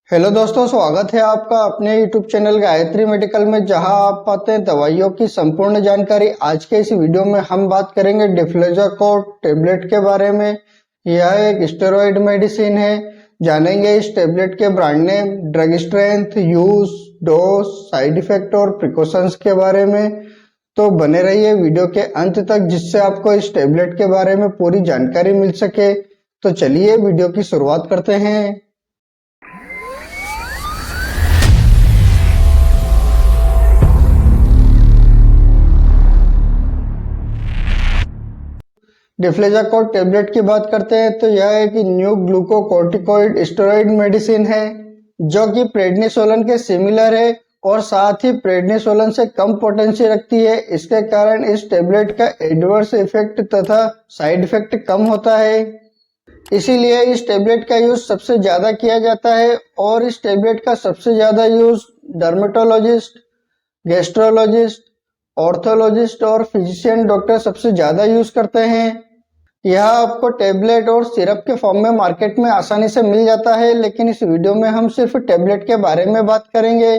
Hello दोस्तों, स्वागत है आपका अपने YouTube चैनल गायत्री मेडिकल में, जहां आप पाते हैं दवाइयों की संपूर्ण जानकारी। आज के इस वीडियो में हम बात करेंगे डिफ्लेजाकोट टेबलेट के बारे में। यह एक स्टेरॉइड मेडिसिन है। जानेंगे इस टेबलेट के brand name, drug strength, use, dose, side effect और प्रिकॉशंस के बारे में। तो बने रहिए वीडियो के अंत तक, जिससे आपको इस टेबलेट के बारे में पूरी जानकारी मिल सके। तो चलिए वीडियो की शुरुआत करते हैं। डिफ्लेजाकोट टेबलेट की बात करते हैं तो यह एक न्यू ग्लूकोकोर्टिकोइड स्टेरॉइड मेडिसिन है, जो कि प्रेडनिसोलन के सिमिलर है और साथ ही प्रेडनिसोलन से कम पोटेंसी रखती है। इसके कारण इस टेबलेट का एडवर्स इफेक्ट तथा साइड इफेक्ट कम होता है। इसीलिए इस टेबलेट का यूज सबसे ज्यादा किया जाता है और इस टेबलेट का सबसे ज्यादा यूज डर्मेटोलॉजिस्ट, गैस्ट्रोलॉजिस्ट, ऑर्थोलॉजिस्ट और फिजिशियन डॉक्टर सबसे ज्यादा यूज करते हैं। यह आपको टेबलेट और सिरप के फॉर्म में मार्केट में आसानी से मिल जाता है, लेकिन इस वीडियो में हम सिर्फ टेबलेट के बारे में बात करेंगे।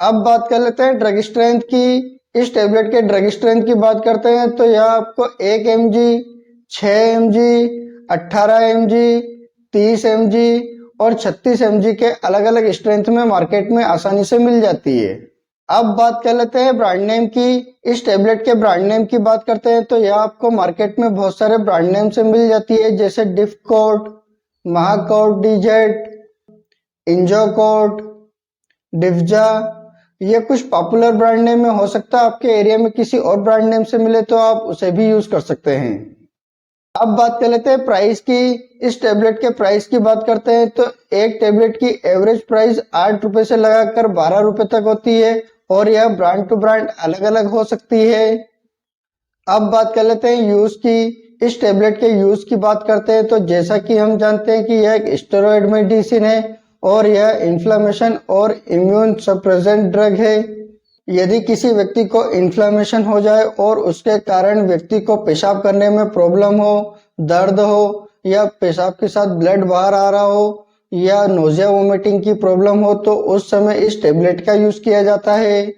अब बात कर लेते हैं ड्रग स्ट्रेंथ की। इस टेबलेट के ड्रग स्ट्रेंथ की बात करते हैं तो यह आपको 1 mg, 6 mg, 18 mg, 30 mg और 36 mg के अलग अलग स्ट्रेंथ में मार्केट में आसानी से मिल जाती है। अब बात कर लेते हैं ब्रांड नेम की। इस टेबलेट के ब्रांड नेम की बात करते हैं तो यह आपको मार्केट में बहुत सारे ब्रांड नेम से मिल जाती है, जैसे डिफकोट, महाकोट डीजेट, इंजोकोट, डिफजा। ये कुछ पॉपुलर ब्रांड नेम में हो सकता है आपके एरिया में किसी और ब्रांड नेम से मिले तो आप उसे भी यूज कर सकते हैं। अब बात कर लेते हैं प्राइस की। इस टेबलेट के प्राइस की बात करते हैं तो एक टेबलेट की एवरेज प्राइस 8 रुपए से लगाकर 12 रुपए तक होती है और यह ब्रांड टू ब्रांड अलग अलग हो सकती है। अब बात कर लेते हैं यूज की। इस टेबलेट के यूज की बात करते हैं तो जैसा कि हम जानते हैं कि यह एक स्टेरॉइड मेडिसिन है और यह इन्फ्लेमेशन और इम्यून सप्रेसेंट ड्रग है। यदि किसी व्यक्ति को इन्फ्लेमेशन हो जाए और उसके कारण व्यक्ति को पेशाब करने में प्रॉब्लम हो, दर्द हो या पेशाब के साथ ब्लड बाहर आ रहा हो या नोजिया वोमिटिंग की प्रॉब्लम हो, तो उस समय इस टेबलेट का यूज किया जाता है।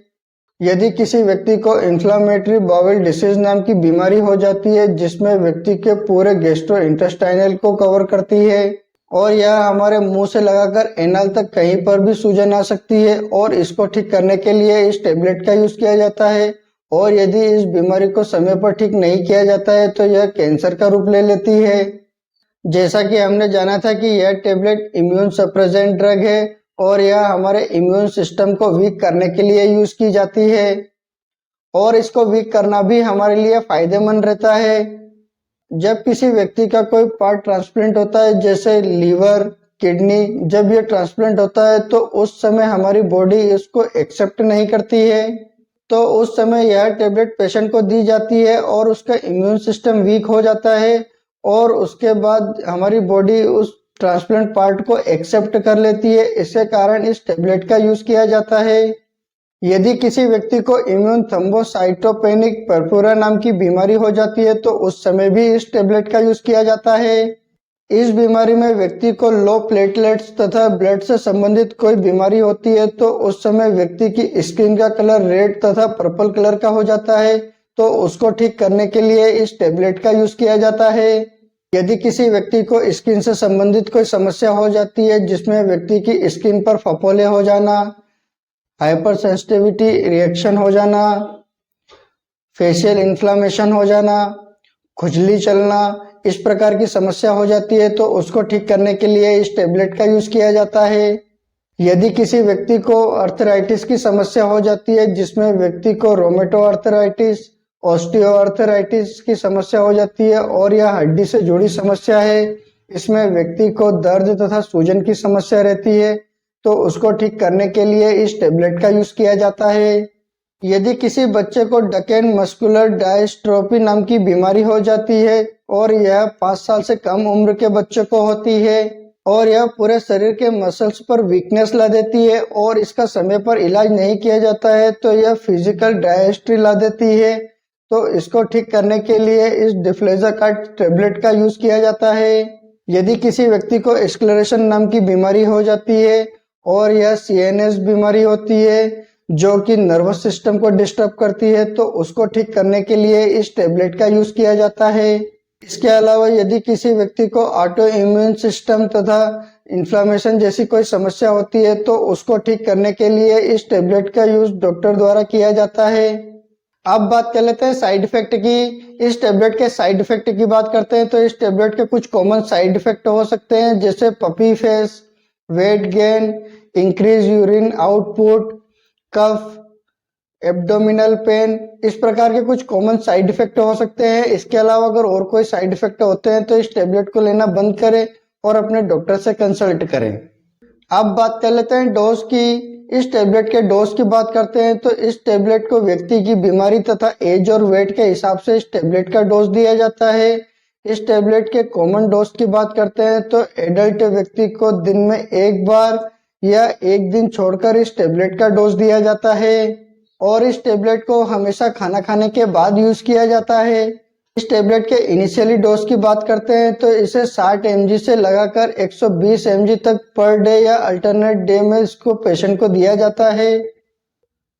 यदि किसी व्यक्ति को इन्फ्लामेटरी बाउल डिसीज नाम की बीमारी हो जाती है, जिसमें व्यक्ति के पूरे गैस्ट्रो इंटेस्टाइनल को कवर करती है और यह हमारे मुंह से लगाकर एनल तक कहीं पर भी सूजन आ सकती है, और इसको ठीक करने के लिए इस टेबलेट का यूज किया जाता है। और यदि इस बीमारी को समय पर ठीक नहीं किया जाता है तो यह कैंसर का रूप ले लेती है। जैसा कि हमने जाना था कि यह टेबलेट इम्यून सप्रेसेंट ड्रग है और यह हमारे इम्यून सिस्टम को वीक करने के लिए यूज की जाती है और इसको वीक करना भी हमारे लिए फायदेमंद रहता है। जब किसी व्यक्ति का कोई पार्ट ट्रांसप्लांट होता है, जैसे लीवर, किडनी, जब ये ट्रांसप्लांट होता है तो उस समय हमारी बॉडी इसको एक्सेप्ट नहीं करती है, तो उस समय यह टेबलेट पेशेंट को दी जाती है और उसका इम्यून सिस्टम वीक हो जाता है और उसके बाद हमारी बॉडी उस ट्रांसप्लांट पार्ट को एक्सेप्ट कर लेती है। इसके कारण इस टेबलेट का यूज किया जाता है। यदि किसी व्यक्ति को इम्यून थ्रोम्बोसाइटोपेनिक परपुरा नाम की बीमारी हो जाती है तो उस समय भी इस टेबलेट का यूज किया जाता है। इस बीमारी में व्यक्ति को लो प्लेटलेट्स तथा ब्लड से संबंधित कोई बीमारी होती है तो उस समय व्यक्ति की स्किन का कलर रेड तथा पर्पल कलर का हो जाता है, तो उसको ठीक करने के लिए इस टेबलेट का यूज किया जाता है। यदि किसी व्यक्ति को स्किन से संबंधित कोई समस्या हो जाती है, जिसमें व्यक्ति की स्किन पर फफोले हो जाना, हाइपर सेंसिटिविटी रिएक्शन हो जाना, फेशियल इन्फ्लामेशन हो जाना, खुजली चलना, इस प्रकार की समस्या हो जाती है तो उसको ठीक करने के लिए इस टेबलेट का यूज किया जाता है। यदि किसी व्यक्ति को अर्थराइटिस की समस्या हो जाती है, जिसमें व्यक्ति को रोमेटो अर्थराइटिस, ऑस्टियोआर्थराइटिस की समस्या हो जाती है और यह हड्डी से जुड़ी समस्या है, इसमें व्यक्ति को दर्द तथा सूजन की समस्या रहती है, तो उसको ठीक करने के लिए इस टेबलेट का यूज किया जाता है। यदि किसी बच्चे को डकेन मस्कुलर डायस्ट्रोफी नाम की बीमारी हो जाती है और यह 5 साल से कम उम्र के बच्चे को होती है और यह पूरे शरीर के मसल्स पर वीकनेस ला देती है और इसका समय पर इलाज नहीं किया जाता है तो यह फिजिकल डायस्ट्री ला देती है, तो इसको ठीक करने के लिए इस डिफ्लेजाकोट टेबलेट का यूज किया जाता है। यदि किसी व्यक्ति को स्क्लेरोसिस नाम की बीमारी हो जाती है और यह CNS बीमारी होती है जो कि नर्वस सिस्टम को डिस्टर्ब करती है, तो उसको ठीक करने के लिए इस टेबलेट का यूज किया जाता है। इसके अलावा यदि किसी व्यक्ति को ऑटो इम्यून सिस्टम तथा इन्फ्लामेशन जैसी कोई समस्या होती है तो उसको ठीक करने के लिए इस टेबलेट का यूज डॉक्टर द्वारा किया जाता है। अब बात कर लेते हैं साइड इफेक्ट की। इस टेबलेट के साइड इफेक्ट की बात करते हैं तो इस टेबलेट के कुछ कॉमन साइड इफेक्ट हो सकते हैं, जैसे puffy face, weight gain, increase urine output, cough, abdominal pain, इस प्रकार के कुछ कॉमन साइड इफेक्ट हो सकते हैं। इसके अलावा अगर और कोई साइड इफेक्ट होते हैं तो इस टेबलेट को लेना बंद करें और अपने डॉक्टर से कंसल्ट करें। अब बात कर लेते हैं डोज की। इस टेबलेट के डोज की बात करते हैं तो इस टेबलेट को व्यक्ति की बीमारी तथा एज और वेट के हिसाब से इस टेबलेट का डोज दिया जाता है। इस टेबलेट के कॉमन डोज की बात करते हैं तो एडल्ट व्यक्ति को दिन में एक बार या एक दिन छोड़कर इस टेबलेट का डोज दिया जाता है और इस टेबलेट को हमेशा खाना खाने के बाद यूज किया जाता है। इस टेबलेट के इनिशियली डोज की बात करते हैं तो इसे 60 mg से लगाकर 120 mg तक पर डे या अल्टरनेट डे में इसको पेशेंट को दिया जाता है।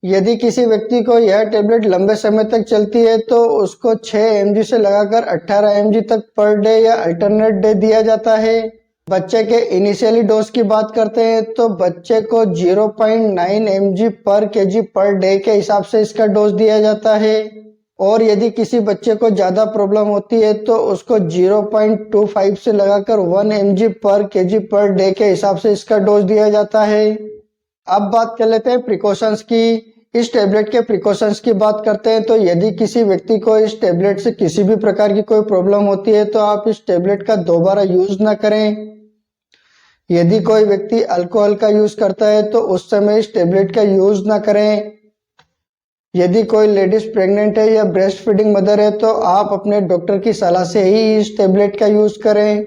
यदि किसी व्यक्ति को यह टेबलेट लंबे समय तक चलती है तो उसको 6 mg से लगाकर 18 mg तक पर डे या अल्टरनेट डे दिया जाता है। बच्चे के इनिशियली डोज की बात करते हैं तो बच्चे को 0.9 mg पर kg पर डे के हिसाब से इसका डोज दिया जाता है और यदि किसी बच्चे को ज्यादा प्रॉब्लम होती है तो उसको 0.25 से लगाकर 1 mg पर kg पर डे के हिसाब से इसका डोज दिया जाता है। अब बात कर लेते हैं प्रिकॉशंस की। इस टेबलेट के प्रिकॉशंस की बात करते हैं तो यदि किसी व्यक्ति को इस टेबलेट से किसी भी प्रकार की कोई प्रॉब्लम होती है तो आप इस टेबलेट का दोबारा यूज ना करें। यदि कोई व्यक्ति अल्कोहल का यूज करता है तो उस समय इस टेबलेट का यूज ना करें। यदि कोई लेडीज प्रेग्नेंट है या ब्रेस्ट फीडिंग मदर है तो आप अपने डॉक्टर की सलाह से ही इस टेबलेट का यूज करें।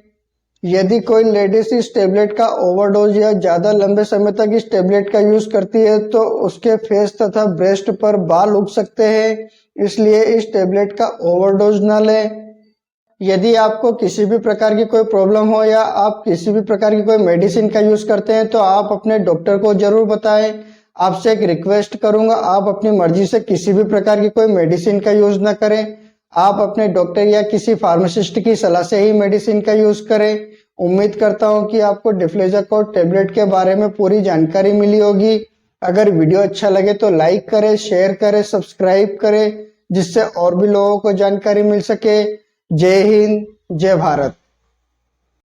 यदि कोई लेडीज इस टेबलेट का ओवरडोज या ज्यादा लंबे समय तक इस टेबलेट का यूज करती है तो उसके फेस तथा ब्रेस्ट पर बाल उग सकते हैं, इसलिए इस टेबलेट का ओवरडोज ना लें। यदि आपको किसी भी प्रकार की कोई प्रॉब्लम हो या आप किसी भी प्रकार की कोई मेडिसिन का यूज करते हैं तो आप अपने डॉक्टर को जरूर बताएं। आपसे एक रिक्वेस्ट करूंगा, आप अपनी मर्जी से किसी भी प्रकार की कोई मेडिसिन का यूज ना करें। आप अपने डॉक्टर या किसी फार्मासिस्ट की सलाह से ही मेडिसिन का यूज करें। उम्मीद करता हूं कि आपको डिफ्लेजाकोड टेबलेट के बारे में पूरी जानकारी मिली होगी। अगर वीडियो अच्छा लगे तो लाइक करें, शेयर करें, सब्सक्राइब करें, जिससे और भी लोगों को जानकारी मिल सके। जय हिंद, जय भारत।